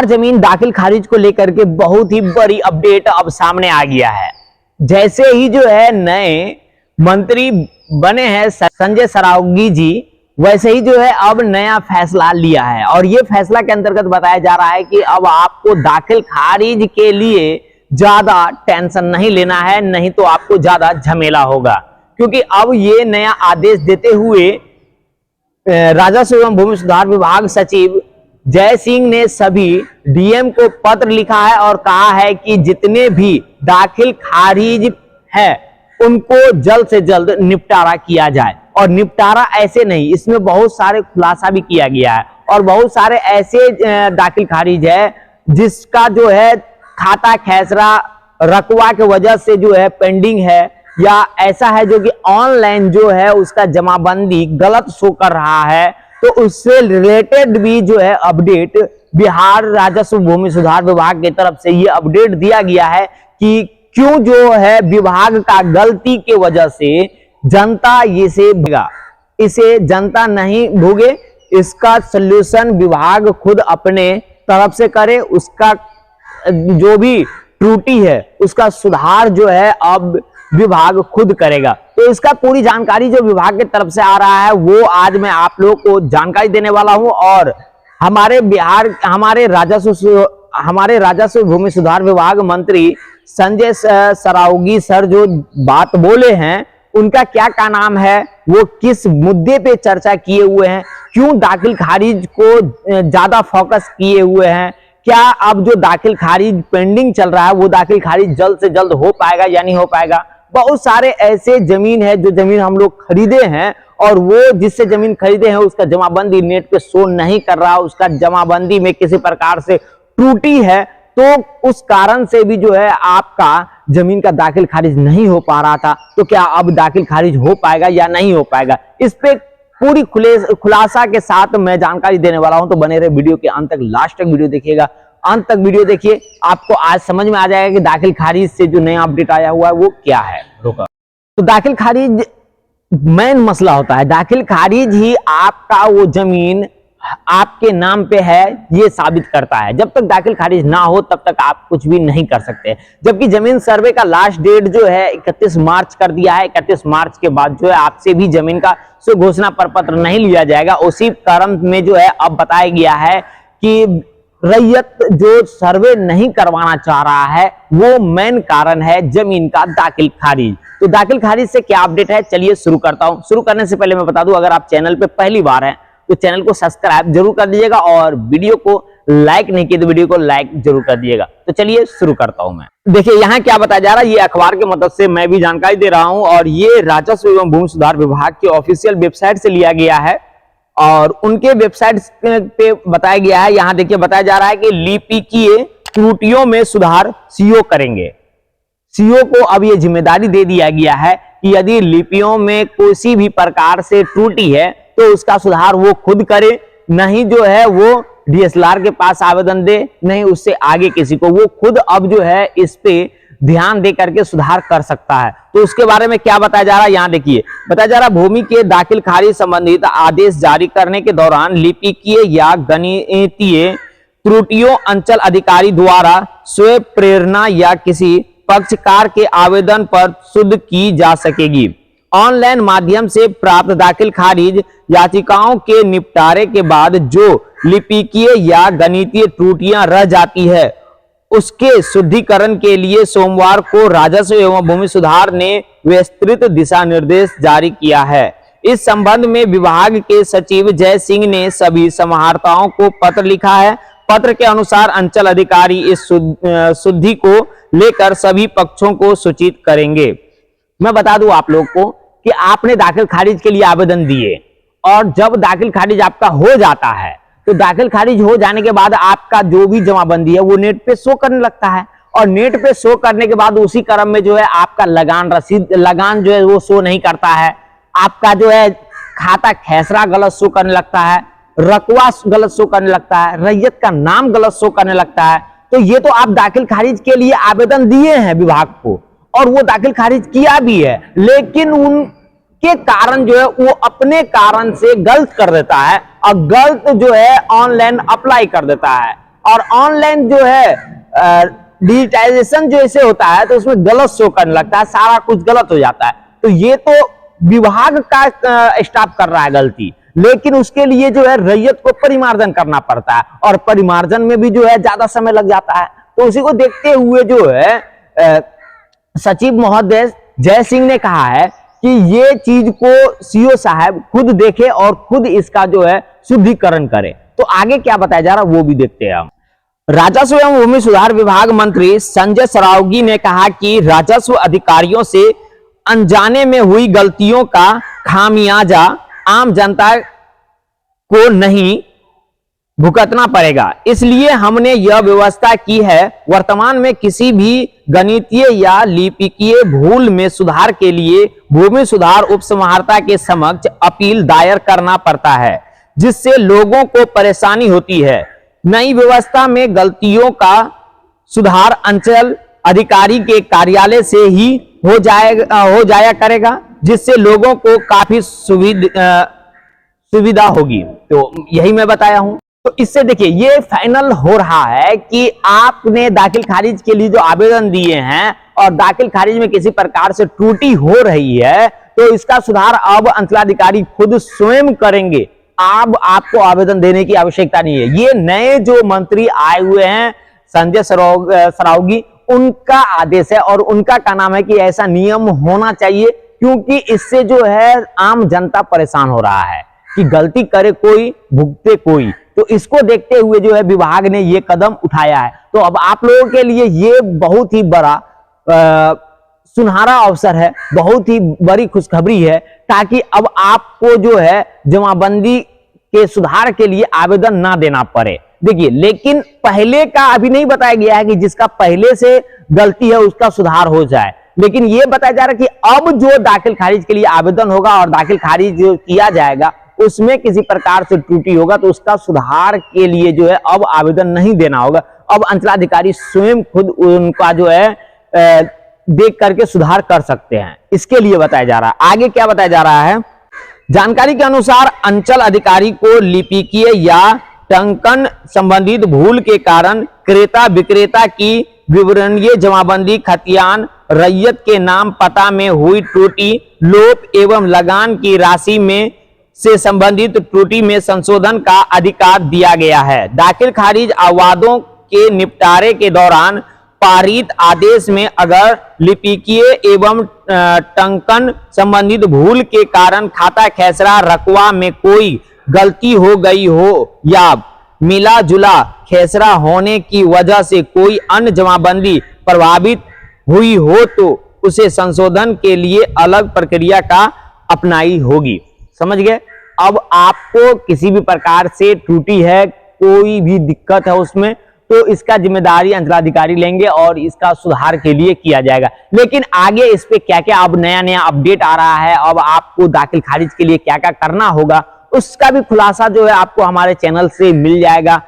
सुधार जमीन दाखिल खारिज को लेकर के बहुत ही बड़ी अपडेट अब सामने आ गया है। जैसे ही जो है नए मंत्री बने हैं संजय सरावगी जी, वैसे ही जो है अब नया फैसला लिया है और ये फैसला के अंतर्गत बताया जा रहा है कि अब आपको दाखिल खारिज के लिए ज्यादा टेंशन नहीं लेना है, नहीं तो आपको ज्यादा झमेला होगा। क्योंकि अब ये नया आदेश देते हुए राजस्व एवं भूमि सुधार विभाग सचिव जय सिंह ने सभी डीएम को पत्र लिखा है और कहा है कि जितने भी दाखिल खारिज है उनको जल्द से जल्द निपटारा किया जाए। और निपटारा ऐसे नहीं, इसमें बहुत सारे खुलासा भी किया गया है और बहुत सारे ऐसे दाखिल खारिज है जिसका जो है खाता खेसरा रकवा के वजह से जो है पेंडिंग है, या ऐसा है जो कि ऑनलाइन जो है उसका जमाबंदी गलत शो कर रहा है। तो उससे रिलेटेड भी जो है अपडेट बिहार राजस्व भूमि सुधार विभाग की तरफ से ये अपडेट दिया गया है कि क्यों जो है विभाग का गलती के वजह से जनता इसे जनता नहीं भोगे, इसका सलूशन विभाग खुद अपने तरफ से करे। उसका जो भी त्रुटि है उसका सुधार जो है अब विभाग खुद करेगा। तो इसका पूरी जानकारी जो विभाग की तरफ से आ रहा है वो आज मैं आप लोगों को जानकारी देने वाला हूं। और हमारे राजस्व भूमि सुधार विभाग मंत्री संजय सरावगी सर जो बात बोले हैं उनका क्या नाम है, वो किस मुद्दे पे चर्चा किए हुए हैं, क्यों दाखिल खारिज को ज्यादा फोकस किए हुए हैं, क्या अब जो दाखिल खारिज पेंडिंग चल रहा है वो दाखिल खारिज जल्द से जल्द हो पाएगा या नहीं हो पाएगा। बहुत सारे ऐसे जमीन है जो जमीन हम लोग खरीदे हैं और वो जिससे जमीन खरीदे हैं उसका जमाबंदी नेट पे शो नहीं कर रहा, उसका जमाबंदी में किसी प्रकार से त्रुटि है, तो उस कारण से भी जो है आपका जमीन का दाखिल खारिज नहीं हो पा रहा था। तो क्या अब दाखिल खारिज हो पाएगा या नहीं हो पाएगा, इस पे पूरी खुलासा के साथ मैं जानकारी देने वाला हूं। तो बने रहे वीडियो के अंत तक, लास्ट तक वीडियो देखिएगा, अंत तक वीडियो देखिए, आपको आज समझ में आ जाएगा कि दाखिल खारिज से जो नया अपडेट आया हुआ है वो क्या है। तो दाखिल खारिज मेन मसला होता है, दाखिल खारिज ही आपका वो जमीन आपके नाम पे है ये साबित करता है। जब तक दाखिल खारिज ना हो तब तक आप कुछ भी नहीं कर सकते। जबकि जमीन सर्वे का लास्ट डेट जो है 31 मार्च कर दिया है। 31 मार्च के बाद जो है आपसे भी जमीन का घोषणा प्रपत्र नहीं लिया जाएगा। उसी कारण में जो है अब बताया गया है कि रैयत जो सर्वे नहीं करवाना चाह रहा है वो मेन कारण है जमीन का दाखिल खारिज। तो दाखिल खारिज से क्या अपडेट है, चलिए शुरू करता हूं। शुरू करने से पहले मैं बता दूं, अगर आप चैनल पे पहली बार हैं तो चैनल को सब्सक्राइब जरूर कर दीजिएगा और वीडियो को लाइक नहीं किया तो वीडियो को लाइक जरूर कर दीजिएगा। तो चलिए शुरू करता हूं मैं। देखिए यहाँ क्या बताया जा रहा है, ये अखबार के मदद से मैं भी जानकारी दे रहा हूं और ये राजस्व एवं भूमि सुधार विभाग की ऑफिशियल वेबसाइट से लिया गया है और उनके वेबसाइट पे बताया गया है। यहाँ देखिए बताया जा रहा है कि लिपिकीय त्रुटियों में सुधार सीओ करेंगे। सीओ को अब ये जिम्मेदारी दे दिया गया है कि यदि लिपियों में किसी भी प्रकार से त्रुटि है तो उसका सुधार वो खुद करे, नहीं जो है वो डीएसएलआर के पास आवेदन दे, नहीं उससे आगे किसी को, वो खुद अब जो है इस पे ध्यान दे करके सुधार कर सकता है। तो उसके बारे में क्या बताया जा रहा है, यहाँ देखिए बताया जा रहा है, भूमि के दाखिल खारिज संबंधित आदेश जारी करने के दौरान लिपिकीय या गणितीय त्रुटियों अंचल अधिकारी द्वारा स्वयं प्रेरणा या किसी पक्षकार के आवेदन पर शुद्ध की जा सकेगी। ऑनलाइन माध्यम से प्राप्त दाखिल खारिज याचिकाओं के निपटारे के बाद जो लिपिकीय या गणितीय त्रुटियां रह जाती है उसके शुद्धिकरण के लिए सोमवार को राजस्व एवं भूमि सुधार ने विस्तृत दिशा निर्देश जारी किया है। इस संबंध में विभाग के सचिव जय सिंह ने सभी समाहर्ताओं को पत्र लिखा है। पत्र के अनुसार अंचल अधिकारी इस शुद्धि को लेकर सभी पक्षों को सूचित करेंगे। मैं बता दूं आप लोग को कि आपने दाखिल खारिज के लिए आवेदन दिए और जब दाखिल खारिज आपका हो जाता है तो दाखिल खारिज हो जाने के बाद आपका जो भी जमाबंदी है वो नेट पे शो करने लगता है और नेट पे शो करने के बाद उसी क्रम में जो है आपका लगान जो है वो शो नहीं करता है, आपका जो है खाता खेसरा गलत शो करने लगता है, रकवा गलत शो करने लगता है, रैयत का नाम गलत शो करने लगता है। तो ये तो आप दाखिल खारिज के लिए आवेदन दिए हैं विभाग को और वो दाखिल खारिज किया भी है, लेकिन उनके कारण जो है वो अपने कारण से गलत कर देता है और गलत जो है ऑनलाइन अप्लाई कर देता है। और ऑनलाइन जो है डिजिटाइजेशन जो ऐसे होता है तो उसमें गलत शो करने लगता है, सारा कुछ गलत हो जाता है। तो ये तो विभाग का स्टाफ कर रहा है गलती, लेकिन उसके लिए जो है रैयत को परिमार्जन करना पड़ता है और परिमार्जन में भी जो है ज्यादा समय लग जाता है। तो उसी को देखते हुए जो है सचिव महोदय जय सिंह ने कहा है कि ये चीज को सीओ साहब खुद देखे और खुद इसका जो है शुद्धिकरण करे। तो आगे क्या बताया जा रहा है वो भी देखते हैं हम। राजस्व एवं भूमि सुधार विभाग मंत्री संजय सरावगी ने कहा कि राजस्व अधिकारियों से अनजाने में हुई गलतियों का खामियाजा आम जनता को नहीं भुगतना पड़ेगा, इसलिए हमने यह व्यवस्था की है। वर्तमान में किसी भी गणितीय या लिपिकीय भूल में सुधार के लिए भूमि सुधार उपसमाहर्ता के समक्ष अपील दायर करना पड़ता है, जिससे लोगों को परेशानी होती है। नई व्यवस्था में गलतियों का सुधार अंचल अधिकारी के कार्यालय से ही हो जाया करेगा, जिससे लोगों को काफी सुविधा होगी। तो यही मैं बताया हूं। तो इससे देखिए ये फाइनल हो रहा है कि आपने दाखिल खारिज के लिए जो आवेदन दिए हैं और दाखिल खारिज में किसी प्रकार से त्रुटि हो रही है तो इसका सुधार अब अंचलाधिकारी खुद स्वयं करेंगे। अब आपको आवेदन देने की आवश्यकता नहीं है। ये नए जो मंत्री आए हुए हैं संजय सरावगी, उनका आदेश है और उनका का नाम है कि ऐसा नियम होना चाहिए, क्योंकि इससे जो है आम जनता परेशान हो रहा है कि गलती करे कोई भुगते कोई। तो इसको देखते हुए जो है विभाग ने ये कदम उठाया है। तो अब आप लोगों के लिए ये बहुत ही बड़ा सुनहरा अवसर है, बहुत ही बड़ी खुशखबरी है, ताकि अब आपको जो है जमाबंदी के सुधार के लिए आवेदन ना देना पड़े। देखिए, लेकिन पहले का अभी नहीं बताया गया है कि जिसका पहले से गलती है उसका सुधार हो जाए, लेकिन यह बताया जा रहा है कि अब जो दाखिल खारिज के लिए आवेदन होगा और दाखिल खारिज जो किया जाएगा उसमें किसी प्रकार से त्रुटि होगा तो उसका सुधार के लिए जो है अब आवेदन नहीं देना होगा। अब अंचलाधिकारी स्वयं खुद उनका जो है देख करके सुधार कर सकते हैं। इसके लिए बताया जा रहा है। आगे क्या बताया जा रहा है, जानकारी के अनुसार अंचल अधिकारी को लिपिकीय या टंकन संबंधित भूल के कारण क्रेता विक्रेता की विवरणीय जमाबंदी खतियान रैयत के नाम पता में हुई त्रुटि लोप एवं लगान की राशि में से संबंधित त्रुटि में संशोधन का अधिकार दिया गया है। दाखिल खारिज अववादों के निपटारे के दौरान पारित आदेश में अगर लिपिकीय एवं टंकन संबंधित भूल के कारण खाता खेसरा रकवा में कोई गलती हो गई हो या मिला जुला खेसरा होने की वजह से कोई अन्य जमाबंदी प्रभावित हुई हो तो उसे संशोधन के लिए अलग प्रक्रिया का अपनाई होगी। समझ गए? अब आपको किसी भी प्रकार से त्रुटि है, कोई भी दिक्कत है उसमें, तो इसका जिम्मेदारी अंचलाधिकारी लेंगे और इसका सुधार के लिए किया जाएगा। लेकिन आगे इस पे क्या क्या अब नया नया अपडेट आ रहा है, अब आपको दाखिल खारिज के लिए क्या क्या करना होगा, उसका भी खुलासा जो है आपको हमारे चैनल से मिल जाएगा।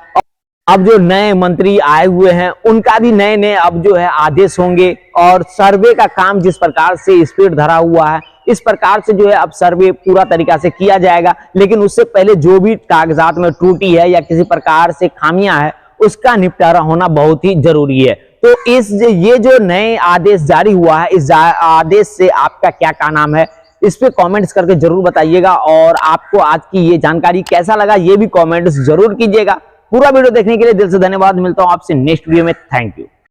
अब जो नए मंत्री आए हुए हैं उनका भी नए नए अब जो है आदेश होंगे और सर्वे का काम जिस प्रकार से स्पीड धरा हुआ है इस प्रकार से जो है अब सर्वे पूरा तरीका से किया जाएगा। लेकिन उससे पहले जो भी कागजात में त्रुटि है या किसी प्रकार से खामियां है उसका निपटारा होना बहुत ही जरूरी है। तो ये जो नए आदेश जारी हुआ है, इस आदेश से आपका क्या नाम है, इस पे कमेंट्स करके जरूर बताइएगा। और आपको आज की ये जानकारी कैसा लगा ये भी कमेंट्स जरूर कीजिएगा। पूरा वीडियो देखने के लिए दिल से धन्यवाद। मिलता हूं आपसे नेक्स्ट वीडियो में। Thank you.